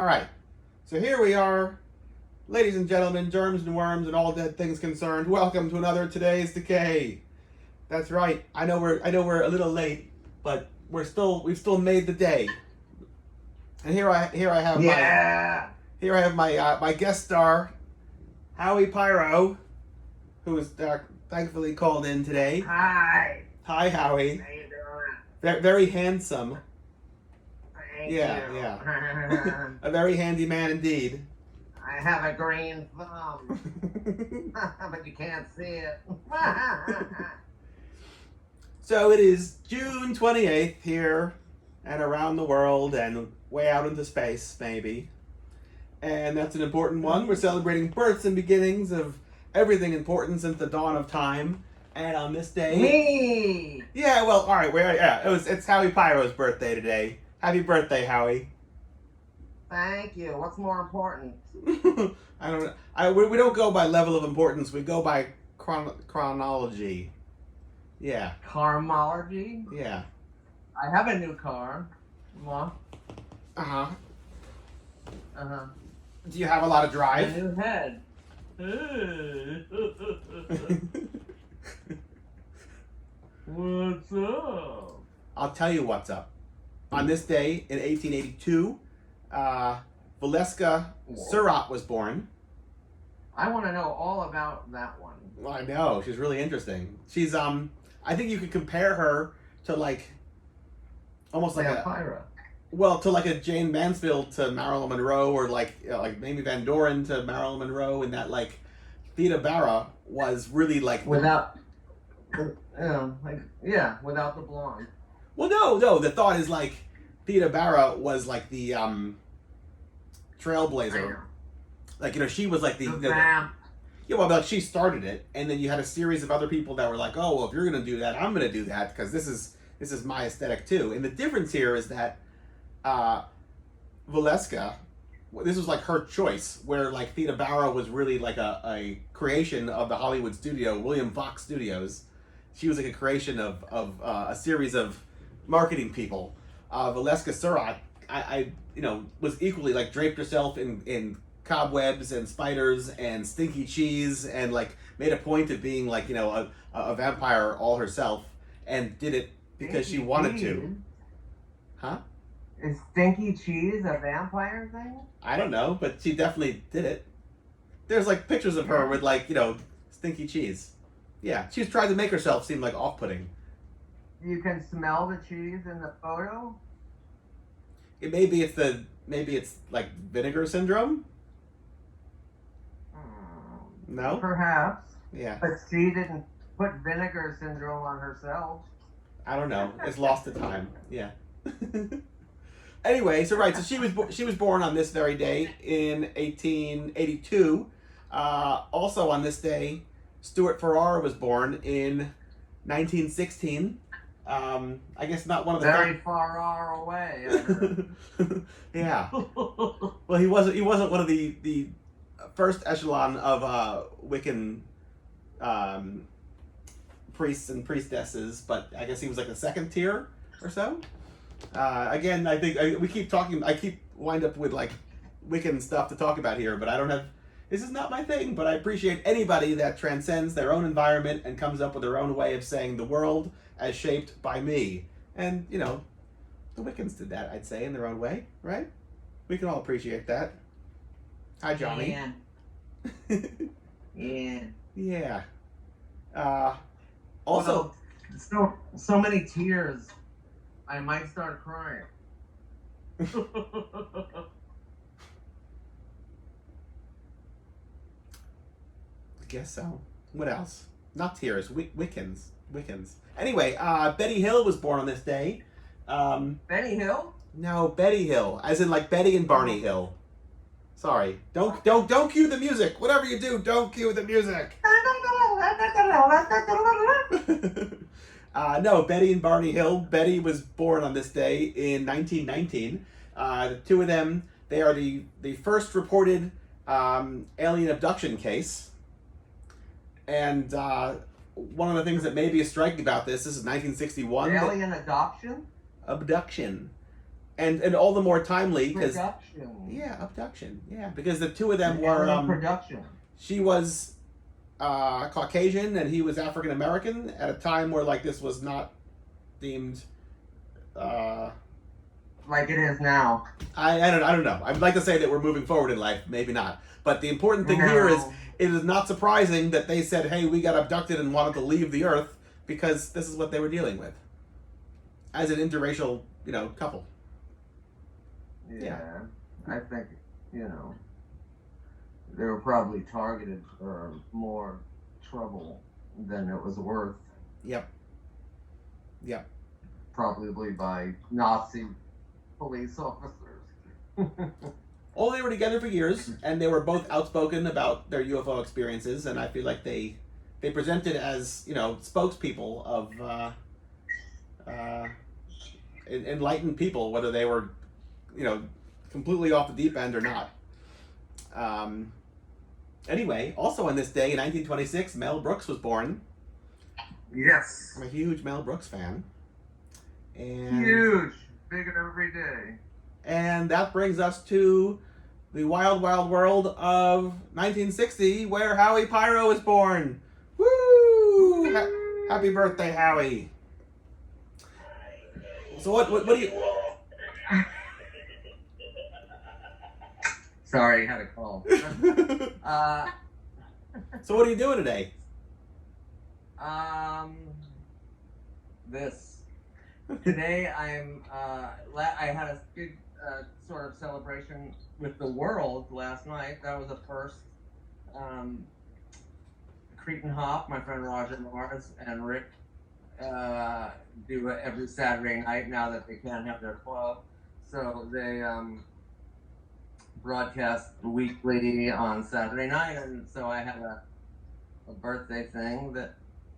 right. So here we are, ladies and gentlemen, germs and worms and all dead things concerned. Welcome to another Today's Decay. That's right. I know we're a little late, but we've still made the day. And Yeah. here I have my guest star, Howie Pyro, who is thankfully called in today. Hi. Hi, Howie. How you doing? Very handsome. Thank Yeah, you. yeah. A very handy man indeed. I have a green thumb, but you can't see it. So it is June 28th here and around the world and way out into space, maybe. And that's an important one. We're celebrating births and beginnings of everything important since the dawn of time. And on this day... Me. Yeah, well, all right. It's Howie Pyro's birthday today. Happy birthday, Howie. Thank you. What's more important? I don't know. We don't go by level of importance. We go by chronology. Yeah. Carmology. Yeah. I have a new car. Well, Uh-huh. uh-huh. Do you have a lot of A drive? new head. What's up? I'll tell you what's up. On this day in 1882, Valeska Surratt was born. I want to know all about that one. Well, I know, she's really interesting. She's I think you could compare her to like almost like to like a Jane Mansfield to Marilyn Monroe, or like Mamie Van Doren to Marilyn Monroe, in that like Theda Bara was really like without without the blonde. Well, no. The thought is like Theda Bara was like the trailblazer. Like, she was like well, she started it, and then you had a series of other people that were like, oh, well, if you're gonna do that, I'm gonna do that because this is my aesthetic too. And the difference here is that Valeska, this was like her choice, where like Theda Bara was really like a creation of the Hollywood studio, William Fox Studios. She was like a creation of a series of marketing people. Valeska Surratt, I was equally like draped herself in cobwebs and spiders and stinky cheese, and like made a point of being like a vampire all herself, and did it because she wanted to. Huh? Is stinky cheese a vampire thing? I don't know, but she definitely did it. There's like pictures of her with like stinky cheese. Yeah, she's tried to make herself seem like off-putting. You can smell the cheese in the photo? Maybe it's like vinegar syndrome? No? Perhaps. Yeah. But she didn't put vinegar syndrome on herself. I don't know. It's lost to time. Yeah. Anyway, so she was born on this very day in 1882. Also on this day, Stuart Farrar was born in 1916. I guess not one of the very far away. Yeah. Well, he wasn't one of the first echelon of Wiccan priests and priestesses, but I guess he was like the second tier or so. Again, I think I keep wind up with like Wiccan stuff to talk about here, but I don't have. This is not my thing, but I appreciate anybody that transcends their own environment and comes up with their own way of saying the world as shaped by me. And, the Wiccans did that, I'd say, in their own way, right? We can all appreciate that. Hi, Johnny. Yeah. Yeah. Yeah. Also... Well, so many tears. I might start crying. I guess so. What else? Not tears. Wiccans. Anyway, Betty Hill was born on this day. Betty Hill? No, Betty Hill, as in like Betty and Barney Hill. Sorry. Don't cue the music. Whatever you do, don't cue the music. No, Betty and Barney Hill. Betty was born on this day in 1919. The two of them, they are the first reported alien abduction case. And one of the things that maybe is striking about this is 1961. Alien adoption? Abduction. and all the more timely because Production. abduction, because the two of them Yeah, were production. she was Caucasian and he was African American at a time where like this was not deemed. Like it is now. I don't know. I'd like to say that we're moving forward in life, maybe not. But the important thing here is it is not surprising that they said, "Hey, we got abducted and wanted to leave the Earth," because this is what they were dealing with as an interracial, couple. Yeah. I think, they were probably targeted for more trouble than it was worth. Yep. Probably by Nazi police officers. Well, they were together for years, and they were both outspoken about their UFO experiences, and I feel like they presented as spokespeople of enlightened people, whether they were completely off the deep end or not. Anyway, also on this day in 1926, Mel Brooks was born. Yes. I'm a huge Mel Brooks fan. And Huge. Bigger every day. And that brings us to the wild, wild world of 1960, where Howie Pyro was born. Woo! Happy birthday, Howie. So what do you... Sorry, had a call. So what are you doing today? This. Today I'm, I had a big sort of celebration with the world last night. That was the first. Cretan Hop, my friend Roger Mars and Rick do it every Saturday night now that they can't have their club. So they broadcast weekly on Saturday night, and so I had a birthday thing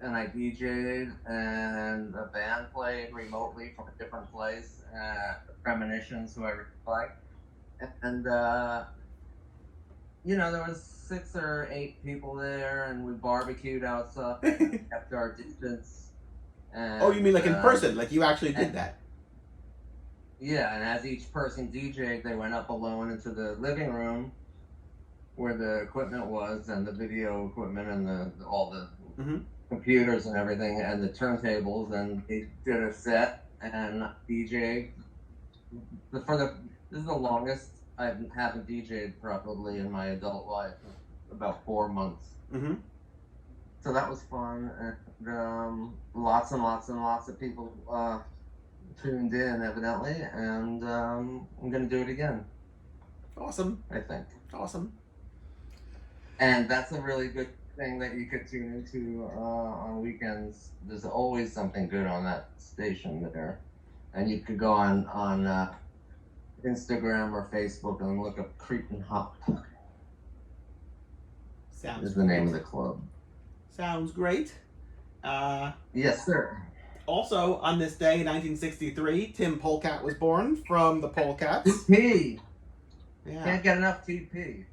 and I DJ'd, and a band played remotely from a different place, Premonitions, who I really like. And, there was 6 or 8 people there, and we barbecued outside, kept our distance. And, oh, you mean like in person? Like you actually did that? Yeah, and as each person DJ'd, they went up alone into the living room where the equipment was, and the video equipment, and all the computers and everything, and the turntables, and they did a set and DJ. This is the longest I haven't DJ'd probably in my adult life, about 4 months. Mm-hmm. So that was fun, and lots and lots and lots of people tuned in, evidently, and I'm gonna do it again. Awesome. I think. Awesome. And that's a really good thing that you could tune into on weekends. There's always something good on that station there, and you could go on Instagram or Facebook and look up Cretan Hop. Sounds is the name of the club. Sounds great. Yes, sir. Also, on this day in 1963, Tim Polecat was born from the Polecats. TP. Yeah. Can't get enough TP.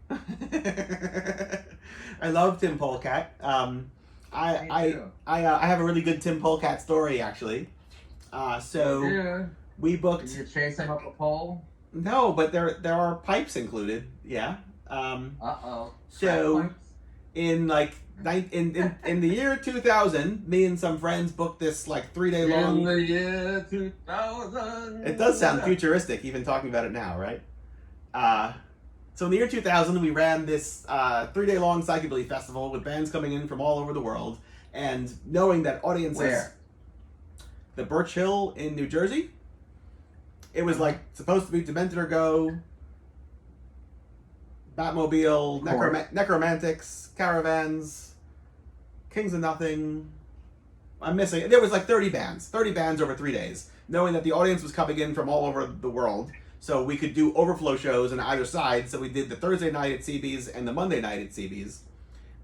I love Tim Polecat. I have a really good Tim Polecat story actually. We booked. Did you chase him up a pole? No, but there are pipes included. Yeah. So in like in the year 2000, me and some friends booked this like 3-day long. In the year 2000. It does sound futuristic, even talking about it now, right? So in the year 2000, we ran this 3-day long psychobilly festival with bands coming in from all over the world, and knowing that audiences. Where? The Birch Hill in New Jersey. It was like supposed to be Demented or Go, Batmobile, Necromantics, Caravans, Kings of Nothing. I'm missing. There was like 30 bands over 3 days, knowing that the audience was coming in from all over the world. So we could do overflow shows on either side. So we did the Thursday night at CB's and the Monday night at CB's.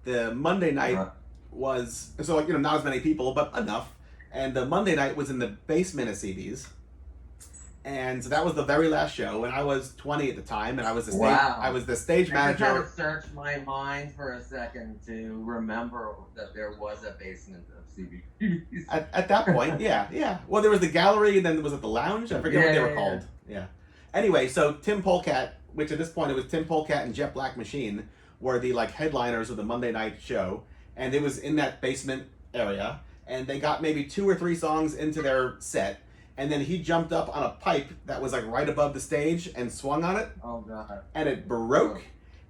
The Monday night was, so like, not as many people, but enough. And the Monday night was in the basement of CB's. And so that was the very last show, and I was 20 at the time, and I was the stage manager. I just had to search my mind for a second to remember that there was a basement of CB. At that point, yeah. Well, there was the gallery, and then was it the lounge? I forget what they were called. Yeah. Anyway, so Tim Polecat, which at this point it was Tim Polecat and Jet Black Machine, were the like headliners of the Monday night show, and it was in that basement area, and they got maybe 2 or 3 songs into their set, and then he jumped up on a pipe that was like right above the stage and swung on it. Oh god. And it broke,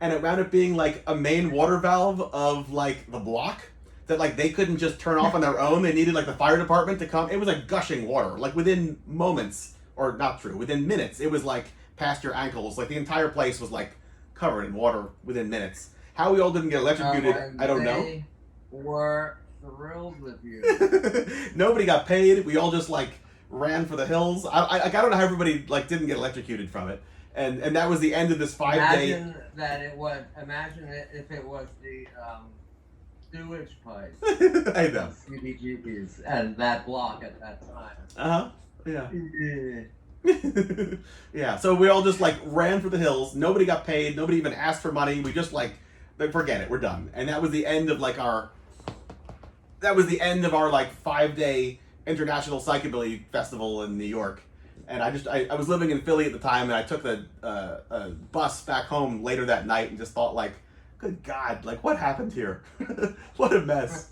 and it wound up being like a main water valve of like the block that like they couldn't just turn off on their own. They needed like the fire department to come. It was like gushing water, like within moments, or not true, within minutes. It was like past your ankles. Like the entire place was like covered in water within minutes. How we all didn't get electrocuted, I don't know. They were thrilled with you. Nobody got paid. We all just like ran for the hills. I don't know how everybody like didn't get electrocuted from it. And that was the end of this 5-day. Imagine it if it was the sewage pipes. I know. CBGBs and that block at that time. Yeah. Yeah. So we all just like ran for the hills. Nobody got paid. Nobody even asked for money. We just like forget it. We're done. And that was the end of like our. That was the end of our like 5-day International Psychobilly Festival in New York. And I was living in Philly at the time, and I took the bus back home later that night and just thought, like, good God, like, what happened here? What a mess.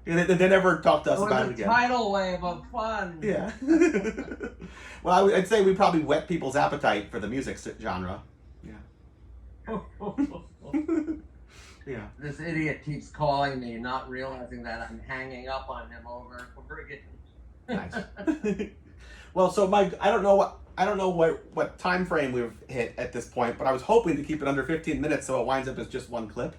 And they never talked to us about it again. Tidal wave of fun. Yeah. Well, I'd say we probably whet people's appetite for the music genre. Yeah. Yeah. This idiot keeps calling me, not realizing that I'm hanging up on him over again. Nice. Well, so Mike, I don't know what time frame we've hit at this point, but I was hoping to keep it under 15 minutes so it winds up as just one clip.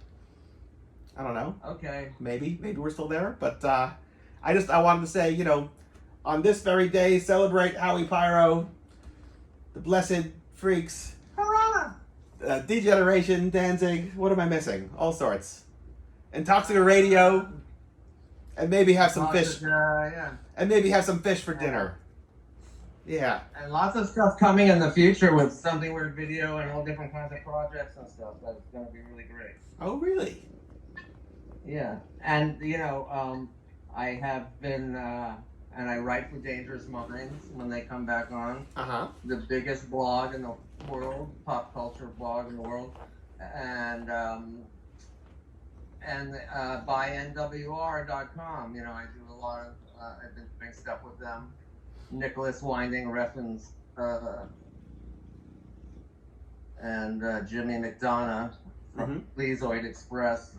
I don't know. Okay. Maybe we're still there, but I wanted to say, you know, on this very day, celebrate Howie Pyro, the Blessed Freaks, Hurrah! Degeneration, Danzig. What am I missing? All sorts. Intoxicated Radio, and maybe have some fish. Yeah. And maybe have some fish for dinner. Yeah. And lots of stuff coming in the future with Something Weird Video and all different kinds of projects and stuff. That's going to be really great. Oh, really? Yeah. And, you know, I have been, and I write for Dangerous Minds when they come back on. Uh-huh. The biggest blog in the world, pop culture blog in the world. And by NWR.com, you know, I do a lot of, I've been doing stuff with them. Nicholas Winding Refn's and Jimmy McDonough from Pleasoid Express.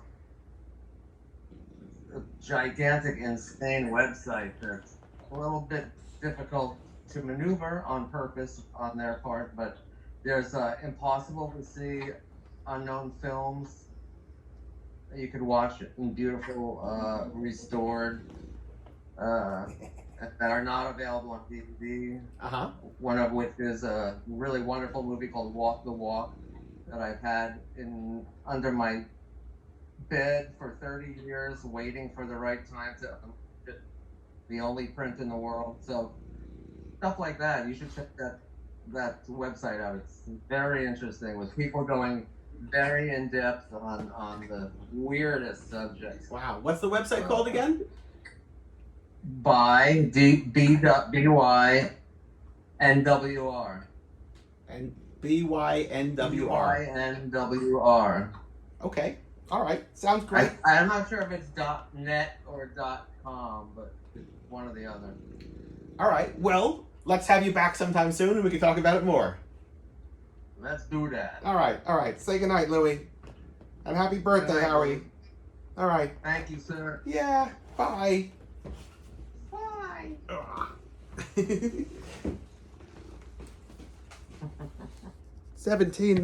A gigantic, insane website that's a little bit difficult to maneuver on purpose on their part, but there's impossible to see unknown films that you could watch in beautiful, restored, that are not available on DVD. Uh-huh. One of which is a really wonderful movie called Walk the Walk that I've had under my bed for 30 years, waiting for the right time to get the only print in the world. So stuff like that. You should check that website out. It's very interesting with people going very in depth on the weirdest subjects. Wow. What's the website called again? By BYNWR. And BYNWR. BYNWR. Okay. All right. Sounds great. I'm not sure if it's .net or .com, but one or the other. All right. Well, let's have you back sometime soon and we can talk about it more. Let's do that. All right. All right. Say goodnight, Louie. And happy birthday, Howie. All right. Thank you, sir. Yeah. Bye. Bye. 17 minutes.